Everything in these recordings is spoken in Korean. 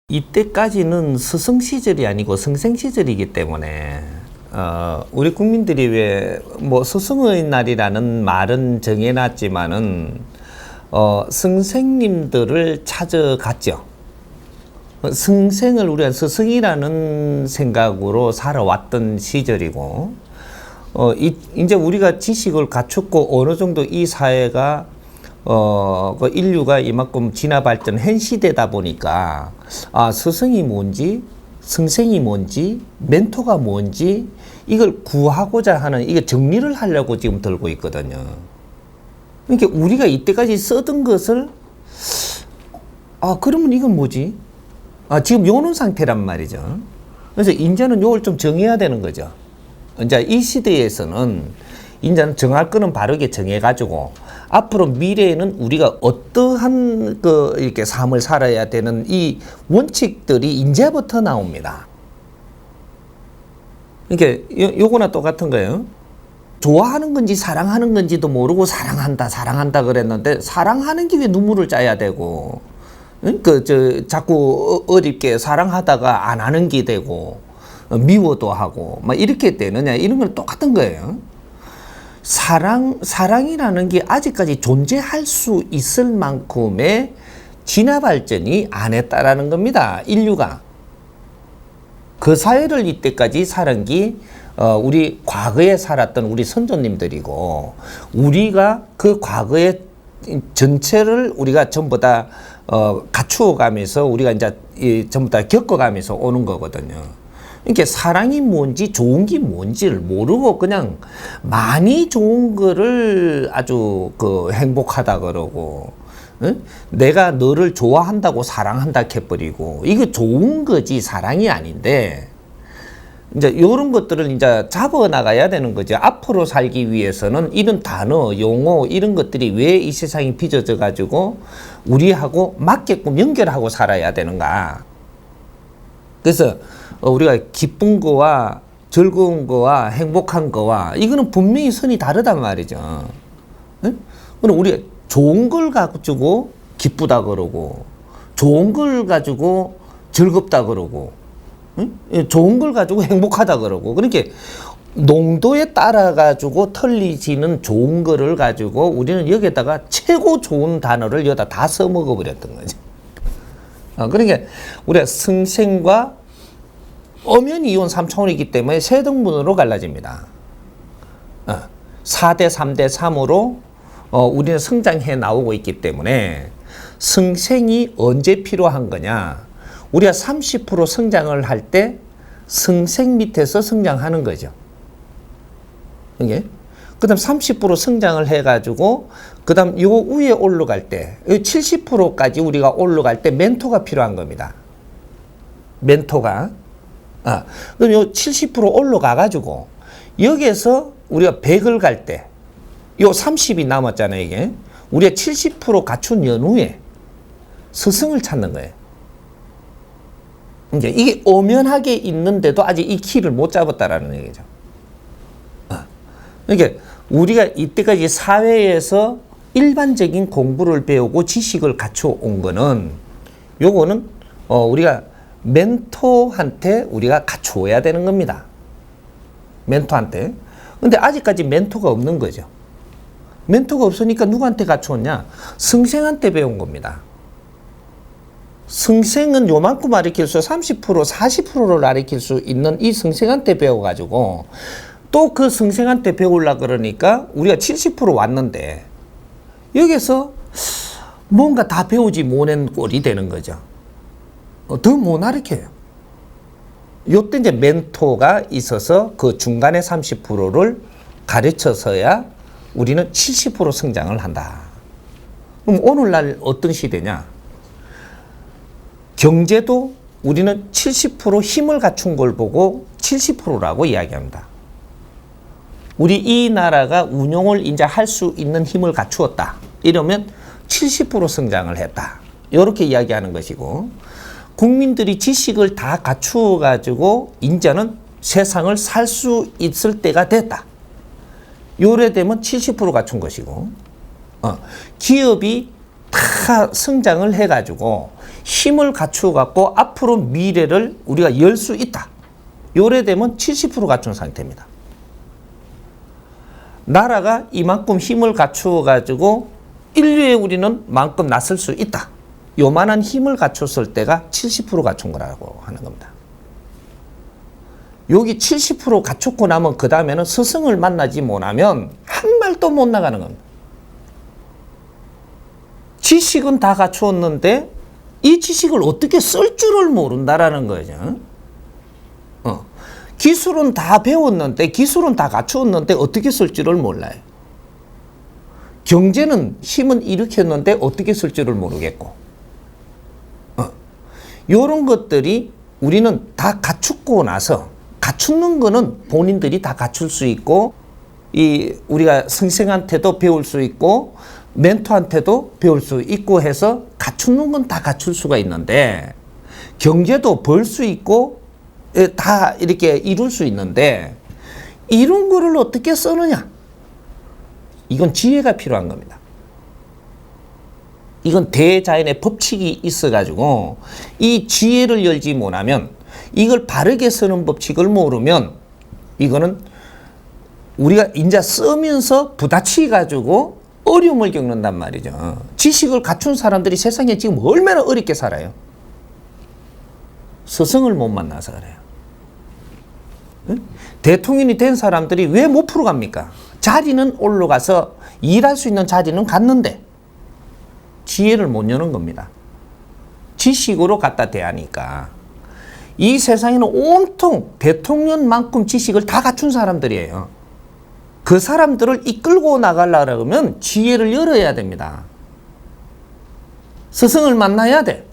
이때까지는 스승 시절이 아니고 성생 시절이기 때문에 우리 국민들이 왜 뭐 스승의 날이라는 말은 정해놨지만은 선생님들을 찾아갔죠. 성생을 우리가 스승이라는 생각으로 살아왔던 시절이고, 이제 우리가 지식을 갖췄고 어느 정도 이 사회가 그 인류가 이만큼 진화 발전한 시대다 보니까 스승이 뭔지, 성생이 뭔지, 멘토가 뭔지 이걸 구하고자 하는, 이게 정리를 하려고 지금 들고 있거든요. 그러니까 우리가 이때까지 쓰던 것을 그러면 이건 뭐지? 지금 요런 상태란 말이죠. 그래서 이제는 요걸 좀 정해야 되는 거죠. 이제 이 시대에서는 이제는 정할 거는 바르게 정해가지고 앞으로 미래에는 우리가 어떠한 이렇게 삶을 살아야 되는 이 원칙들이 이제부터 나옵니다. 그러니까 요거나 똑같은 거예요. 좋아하는 건지 사랑하는 건지도 모르고 사랑한다 그랬는데, 사랑하는 게 왜 눈물을 짜야 되고, 자꾸 어렵게 사랑하다가 안 하는 게 되고, 미워도 하고, 막 이렇게 되느냐, 이런 건 똑같은 거예요. 사랑이라는 게 아직까지 존재할 수 있을 만큼의 진화 발전이 안 했다라는 겁니다, 인류가. 그 사회를 이때까지 살은 게 우리 과거에 살았던 우리 선조님들이고, 우리가 그 과거의 전체를 우리가 전부 다 갖추어 가면서 우리가 이제 전부 다 겪어가면서 오는 거거든요. 그러니까 사랑이 뭔지 좋은 게 뭔지를 모르고 그냥 많이 좋은 거를 아주 행복하다 그러고, 응? 내가 너를 좋아한다고 사랑한다 해버리고, 이거 좋은 거지 사랑이 아닌데, 이제 이런 것들을 이제 잡아 나가야 되는 거죠. 앞으로 살기 위해서는 이런 단어, 용어 이런 것들이 왜 이 세상이 빚어져 가지고 우리하고 맞게끔 연결하고 살아야 되는가. 그래서 우리가 기쁜 거와 즐거운 거와 행복한 거와 이거는 분명히 선이 다르단 말이죠. 응? 그럼 우리가 좋은 걸 가지고 기쁘다 그러고, 좋은 걸 가지고 즐겁다 그러고, 응? 좋은 걸 가지고 행복하다 그러고, 그러니까 농도에 따라 가지고 틀리지는 좋은 거를 가지고 우리는 여기에다가 최고 좋은 단어를 여기다 다 써먹어 버렸던 거죠. 그러니까 우리가 성생과 엄연 이온 3차원이기 때문에 세 등분으로 갈라집니다. 4대 3대 3으로 우리는 성장해 나오고 있기 때문에, 성생이 언제 필요한 거냐? 우리가 30% 성장을 할 때 성생 밑에서 성장하는 거죠. 이게 그 다음 30% 성장을 해가지고 그 다음 요 위에 올라갈 때 70%까지 우리가 올라갈 때 멘토가 필요한 겁니다. 멘토가. 그럼 요 70% 올라가가지고 여기에서 우리가 100을 갈 때 요 30이 남았잖아요, 이게. 우리가 70% 갖춘 연후에 스승을 찾는 거예요. 이제 이게 엄연하게 있는데도 아직 이 키를 못 잡았다라는 얘기죠. 그러니까 우리가 이때까지 사회에서 일반적인 공부를 배우고 지식을 갖춰 온 거는, 요거는 우리가 멘토한테 우리가 갖추어야 되는 겁니다. 멘토한테. 근데 아직까지 멘토가 없는 거죠. 멘토가 없으니까 누구한테 갖추었냐? 성생한테 배운 겁니다. 성생은 요만큼 가르칠 수 30%, 40%를 가르칠 수 있는 이 성생한테 배워가지고, 또 그 성생한테 배우려고 그러니까 우리가 70% 왔는데, 여기서 뭔가 다 배우지 못한 꼴이 되는 거죠. 더 못 가르쳐요. 요때 이제 멘토가 있어서 그 중간에 30%를 가르쳐서야 우리는 70% 성장을 한다. 그럼 오늘날 어떤 시대냐? 경제도 우리는 70% 힘을 갖춘 걸 보고 70%라고 이야기합니다. 우리 이 나라가 운용을 이제 할 수 있는 힘을 갖추었다. 이러면 70% 성장을 했다. 이렇게 이야기하는 것이고, 국민들이 지식을 다 갖추어 가지고 이제는 세상을 살 수 있을 때가 됐다. 요래 되면 70% 갖춘 것이고, 기업이 다 성장을 해가지고 힘을 갖추어 갖고 앞으로 미래를 우리가 열 수 있다. 요래 되면 70% 갖춘 상태입니다. 나라가 이만큼 힘을 갖추어 가지고 인류에 우리는 만큼 나설 수 있다. 요만한 힘을 갖췄을 때가 70% 갖춘 거라고 하는 겁니다. 여기 70% 갖췄고 나면 그 다음에는 스승을 만나지 못하면 한 발도 못 나가는 겁니다. 지식은 다 갖추었는데 이 지식을 어떻게 쓸 줄을 모른다라는 거죠. 기술은 다 배웠는데, 기술은 다 갖추었는데 어떻게 쓸 줄을 몰라요. 경제는 힘은 일으켰는데 어떻게 쓸 줄을 모르겠고. 이런 것들이 우리는 다 갖추고 나서, 갖추는 거는 본인들이 다 갖출 수 있고, 우리가 선생한테도 배울 수 있고, 멘토한테도 배울 수 있고 해서 갖추는 건 다 갖출 수가 있는데, 경제도 벌 수 있고 다 이렇게 이룰 수 있는데, 이런 거를 어떻게 쓰느냐? 이건 지혜가 필요한 겁니다. 이건 대자연의 법칙이 있어가지고 이 지혜를 열지 못하면, 이걸 바르게 쓰는 법칙을 모르면 이거는 우리가 이제 쓰면서 부딪히 가지고 어려움을 겪는단 말이죠. 지식을 갖춘 사람들이 세상에 지금 얼마나 어렵게 살아요. 스승을 못 만나서 그래요. 응? 대통령이 된 사람들이 왜 못 풀어갑니까? 자리는 올라가서 일할 수 있는 자리는 갔는데 지혜를 못 여는 겁니다. 지식으로 갖다 대하니까. 이 세상에는 온통 대통령만큼 지식을 다 갖춘 사람들이에요. 그 사람들을 이끌고 나가려면 지혜를 열어야 됩니다. 스승을 만나야 돼.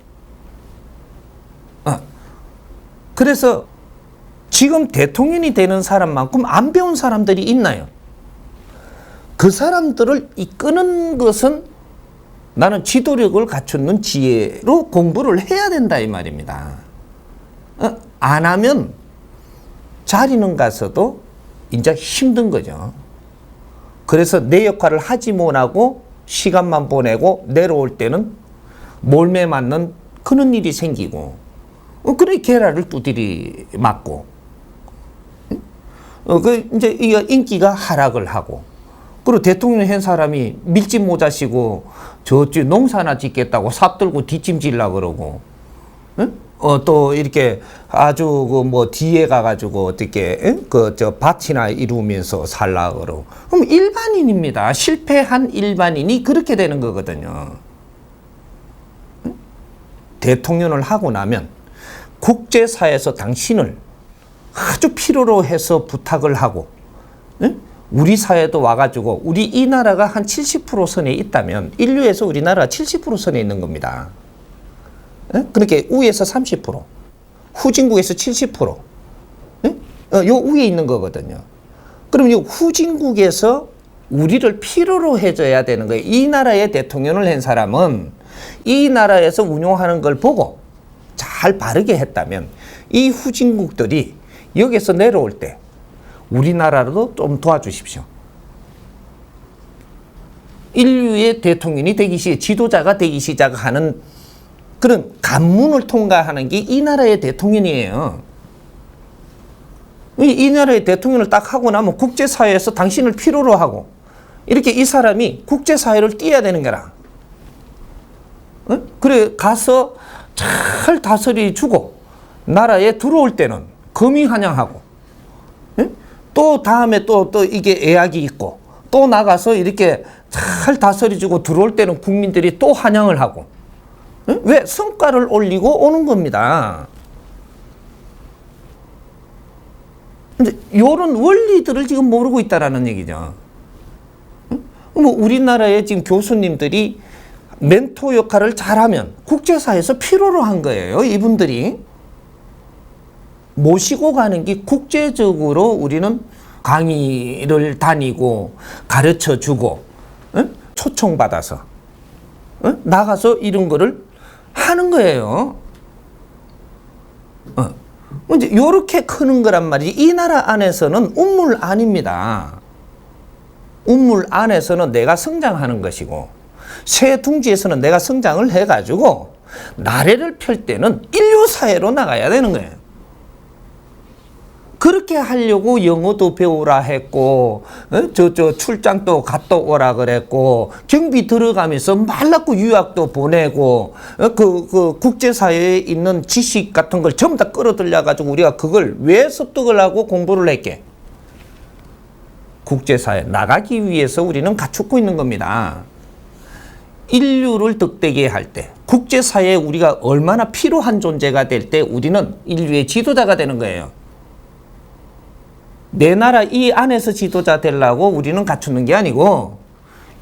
그래서 지금 대통령이 되는 사람만큼 안 배운 사람들이 있나요? 그 사람들을 이끄는 것은 나는 지도력을 갖추는 지혜로 공부를 해야 된다 이 말입니다. 안 하면 자리는 가서도 이제 힘든 거죠. 그래서 내 역할을 하지 못하고 시간만 보내고 내려올 때는 몰매 맞는 그런 일이 생기고, 그래 계란을 두드리 맞고, 이제 인기가 하락을 하고, 그리고 대통령 한 사람이 밀짚 모자 쓰고 저쪽 농사나 짓겠다고 삽 들고 뒷짐질라 그러고, 또 이렇게 아주 뒤에 가가지고 어떻게 밭이나 이루면서 살라 그러고, 그럼 일반인입니다. 실패한 일반인이 그렇게 되는 거거든요. 대통령을 하고 나면 국제사회에서 당신을 아주 필요로 해서 부탁을 하고, 우리 사회도 와가지고 우리 이 나라가 한 70% 선에 있다면 인류에서 우리나라가 70% 선에 있는 겁니다. 그렇게 위에서 30%, 후진국에서 70%, 요 위에 있는 거거든요. 그럼 이 후진국에서 우리를 필요로 해줘야 되는 거예요. 이 나라의 대통령을 한 사람은 이 나라에서 운용하는 걸 보고 잘 바르게 했다면 이 후진국들이 여기서 내려올 때 우리나라도 좀 도와주십시오. 인류의 대통령이 되기 시작, 지도자가 되기 시작하는 그런 관문을 통과하는 게 이 나라의 대통령이에요. 이 나라의 대통령을 딱 하고 나면 국제사회에서 당신을 필요로 하고, 이렇게 이 사람이 국제사회를 띄어야 되는 거라. 그래 가서 잘 다스려 주고 나라에 들어올 때는 거미환영하고, 또 다음에 또 이게 애약이 있고, 또 나가서 이렇게 잘 다스려주고 들어올 때는 국민들이 또 환영을 하고, 왜? 성과를 올리고 오는 겁니다. 근데 이런 원리들을 지금 모르고 있다라는 얘기죠. 우리나라의 지금 교수님들이 멘토 역할을 잘하면 국제사회에서 필요로 한 거예요. 이분들이 모시고 가는 게 국제적으로 우리는 강의를 다니고 가르쳐주고 초청받아서 나가서 이런 거를 하는 거예요. 이제 이렇게 크는 거란 말이지. 이 나라 안에서는 운물 아닙니다. 운물 안에서는 내가 성장하는 것이고, 새 둥지에서는 내가 성장을 해가지고 나래를 펼 때는 인류사회로 나가야 되는 거예요. 그렇게 하려고 영어도 배우라 했고, 출장도 갔다 오라 그랬고, 경비 들어가면서 말랐고 유학도 보내고, 국제사회에 있는 지식 같은 걸 전부 다 끌어들여가지고 우리가 그걸 왜 습득을 하고 공부를 했게? 국제사회 나가기 위해서 우리는 갖추고 있는 겁니다. 인류를 득되게 할 때, 국제사회에 우리가 얼마나 필요한 존재가 될 때 우리는 인류의 지도자가 되는 거예요. 내 나라 이 안에서 지도자 되려고 우리는 갖추는 게 아니고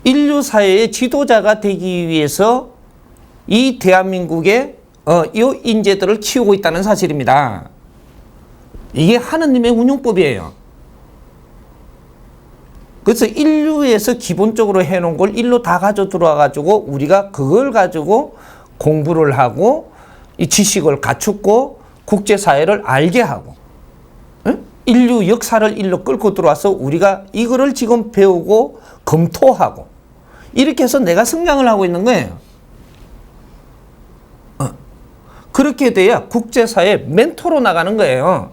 인류 사회의 지도자가 되기 위해서 이 대한민국의 이 인재들을 키우고 있다는 사실입니다. 이게 하느님의 운용법이에요. 그래서 인류에서 기본적으로 해놓은 걸 일로 다 가져 들어와가지고 우리가 그걸 가지고 공부를 하고 이 지식을 갖추고 국제사회를 알게 하고 인류 역사를 일로 끌고 들어와서 우리가 이거를 지금 배우고 검토하고 이렇게 해서 내가 성장을 하고 있는 거예요. 그렇게 돼야 국제사회 멘토로 나가는 거예요.